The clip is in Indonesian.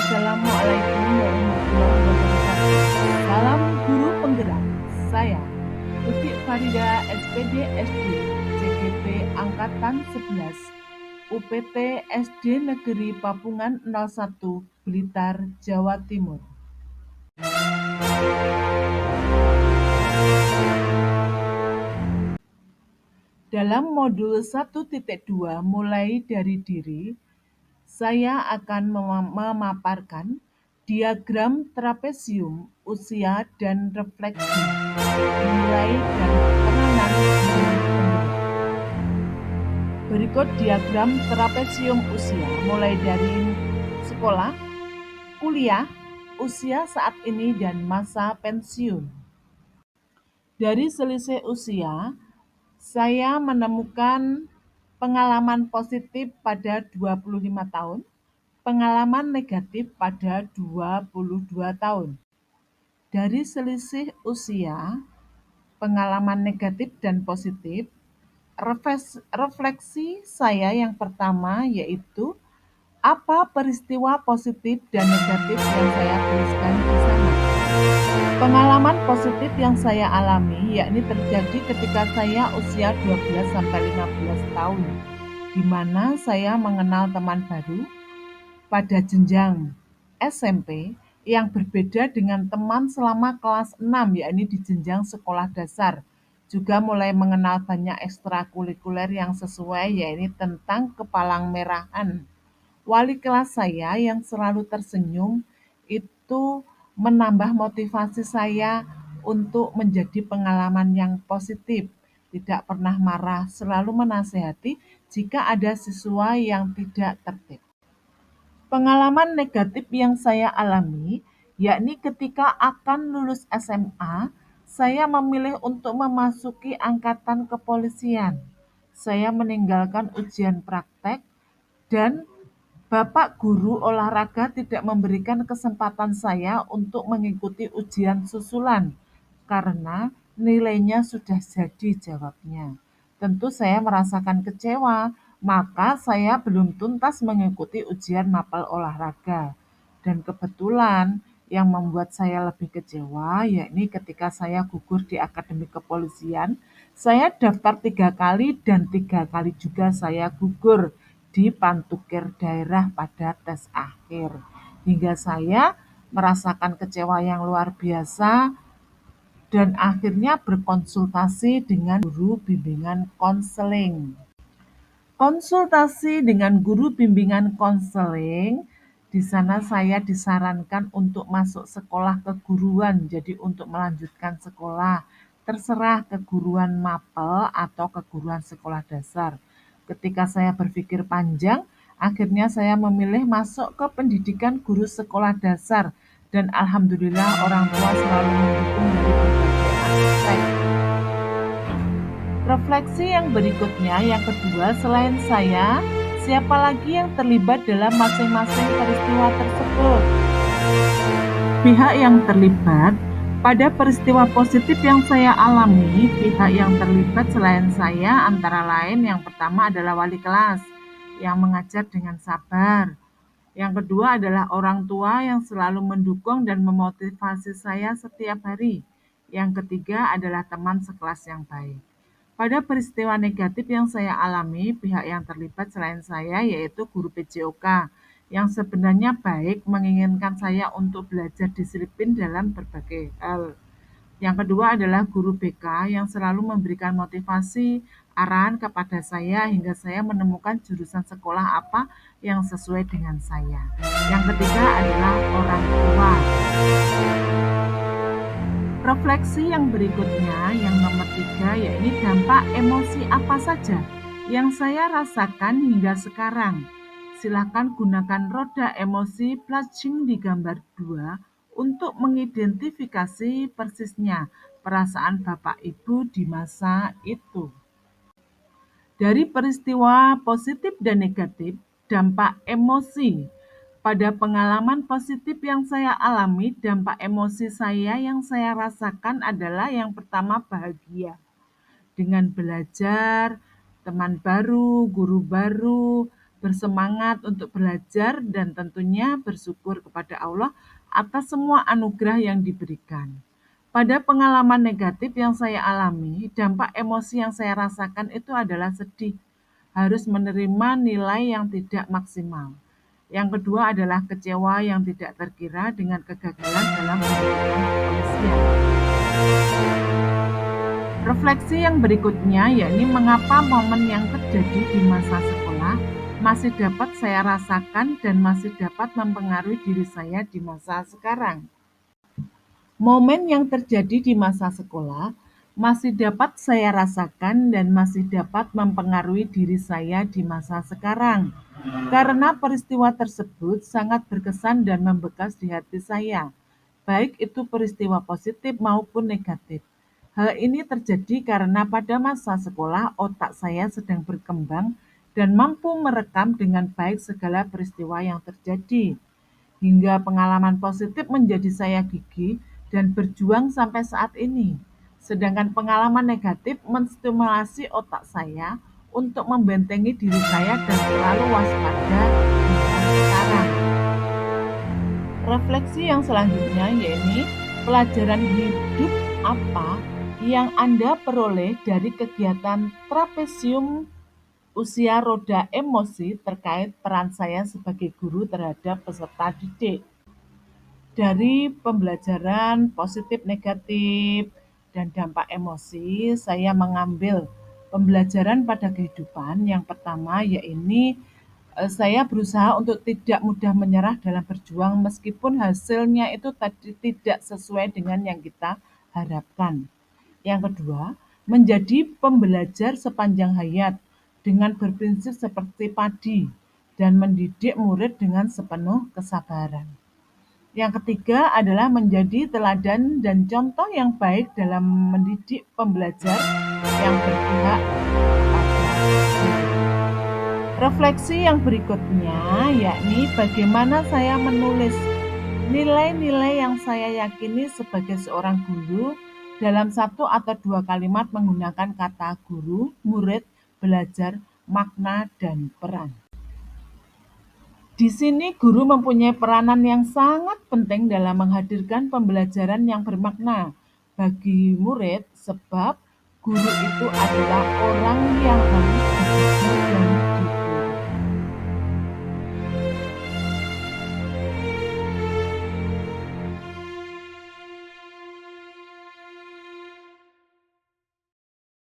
Assalamualaikum warahmatullahi wabarakatuh. Salam guru penggerak. Saya Tuti Farida SPD SD CGP Angkatan 11 UPT SD Negeri Papungan 01 Blitar, Jawa Timur. Dalam modul 1.2 mulai dari diri, saya akan memaparkan diagram trapesium, usia dan refleksi, nilai dan peranan guru penggerak. Berikut diagram trapesium usia mulai dari sekolah, kuliah, usia saat ini dan masa pensiun. Dari selisih usia, saya menemukan pengalaman positif pada 25 tahun, pengalaman negatif pada 22 tahun. Dari selisih usia, pengalaman negatif dan positif, refleksi saya yang pertama yaitu apa peristiwa positif dan negatif yang saya tuliskan di sana. Pengalaman positif yang saya alami yakni terjadi ketika saya usia 12-15 tahun, di mana saya mengenal teman baru pada jenjang SMP yang berbeda dengan teman selama kelas 6, yakni di jenjang sekolah dasar. Juga mulai mengenal banyak ekstrakurikuler yang sesuai, yakni tentang kepalang merahan. Wali kelas saya yang selalu tersenyum itu menambah motivasi saya untuk menjadi pengalaman yang positif. Tidak pernah marah, selalu menasehati jika ada siswa yang tidak tertib. Pengalaman negatif yang saya alami, yakni ketika akan lulus SMA, saya memilih untuk memasuki angkatan kepolisian. Saya meninggalkan ujian praktek dan Bapak guru olahraga tidak memberikan kesempatan saya untuk mengikuti ujian susulan karena nilainya sudah jadi jawabnya. Tentu saya merasakan kecewa, maka saya belum tuntas mengikuti ujian mapel olahraga. Dan kebetulan yang membuat saya lebih kecewa yakni ketika saya gugur di akademi kepolisian, saya daftar 3 kali dan 3 kali juga saya gugur di pantukir daerah pada tes akhir. Hingga saya merasakan kecewa yang luar biasa dan akhirnya berkonsultasi dengan guru bimbingan konseling. Konsultasi dengan guru bimbingan konseling, di sana saya disarankan untuk masuk sekolah keguruan, jadi untuk melanjutkan sekolah, terserah keguruan mapel atau keguruan sekolah dasar. Ketika saya berpikir panjang, akhirnya saya memilih masuk ke pendidikan guru sekolah dasar dan alhamdulillah orang tua selalu mendukung dari berbagai aspek. Refleksi yang berikutnya, yang kedua, selain saya, siapa lagi yang terlibat dalam masing-masing peristiwa tersebut? Pihak yang terlibat pada peristiwa positif yang saya alami, pihak yang terlibat selain saya antara lain yang pertama adalah wali kelas yang mengajar dengan sabar. Yang kedua adalah orang tua yang selalu mendukung dan memotivasi saya setiap hari. Yang ketiga adalah teman sekelas yang baik. Pada peristiwa negatif yang saya alami, pihak yang terlibat selain saya yaitu guru PJOK yang sebenarnya baik menginginkan saya untuk belajar disiplin dalam berbagai hal. Yang kedua adalah guru BK yang selalu memberikan motivasi, arahan kepada saya hingga saya menemukan jurusan sekolah apa yang sesuai dengan saya. Yang ketiga adalah orang tua. Refleksi yang berikutnya, yang nomor 3, yakni dampak emosi apa saja yang saya rasakan hingga sekarang. Silakan gunakan roda emosi plusing di gambar 2 untuk mengidentifikasi persisnya perasaan Bapak Ibu di masa itu. Dari peristiwa positif dan negatif, dampak emosi. Pada pengalaman positif yang saya alami, dampak emosi saya yang saya rasakan adalah yang pertama bahagia. Dengan belajar, teman baru, guru baru, bersemangat untuk belajar, dan tentunya bersyukur kepada Allah atas semua anugerah yang diberikan. Pada pengalaman negatif yang saya alami, dampak emosi yang saya rasakan itu adalah sedih, harus menerima nilai yang tidak maksimal. Yang kedua adalah kecewa yang tidak terkira dengan kegagalan dalam pendidikan kepolisian. Refleksi yang berikutnya yakni mengapa momen yang terjadi di masa sekolah masih dapat saya rasakan dan masih dapat mempengaruhi diri saya di masa sekarang. Momen yang terjadi di masa sekolah masih dapat saya rasakan dan masih dapat mempengaruhi diri saya di masa sekarang. Karena peristiwa tersebut sangat berkesan dan membekas di hati saya, baik itu peristiwa positif maupun negatif. Hal ini terjadi karena pada masa sekolah otak saya sedang berkembang dan mampu merekam dengan baik segala peristiwa yang terjadi. Hingga pengalaman positif menjadi saya gigih dan berjuang sampai saat ini. Sedangkan pengalaman negatif menstimulasi otak saya untuk membentengi diri saya dan selalu waspada hingga sekarang. Refleksi yang selanjutnya yaitu pelajaran hidup apa yang Anda peroleh dari kegiatan trapesium usia roda emosi terkait peran saya sebagai guru terhadap peserta didik. Dari pembelajaran positif negatif dan dampak emosi, saya mengambil pembelajaran pada kehidupan. Yang pertama yaitu saya berusaha untuk tidak mudah menyerah dalam berjuang meskipun hasilnya itu tadi tidak sesuai dengan yang kita harapkan. Yang kedua, menjadi pembelajar sepanjang hayat dengan berprinsip seperti padi dan mendidik murid dengan sepenuh kesabaran. Yang ketiga adalah menjadi teladan dan contoh yang baik dalam mendidik pembelajar yang berpihak kepada guru. Refleksi yang berikutnya yakni bagaimana saya menulis nilai-nilai yang saya yakini sebagai seorang guru dalam satu atau dua kalimat menggunakan kata guru, murid, belajar, makna, dan peran. Di sini guru mempunyai peranan yang sangat penting dalam menghadirkan pembelajaran yang bermakna bagi murid sebab guru itu adalah orang yang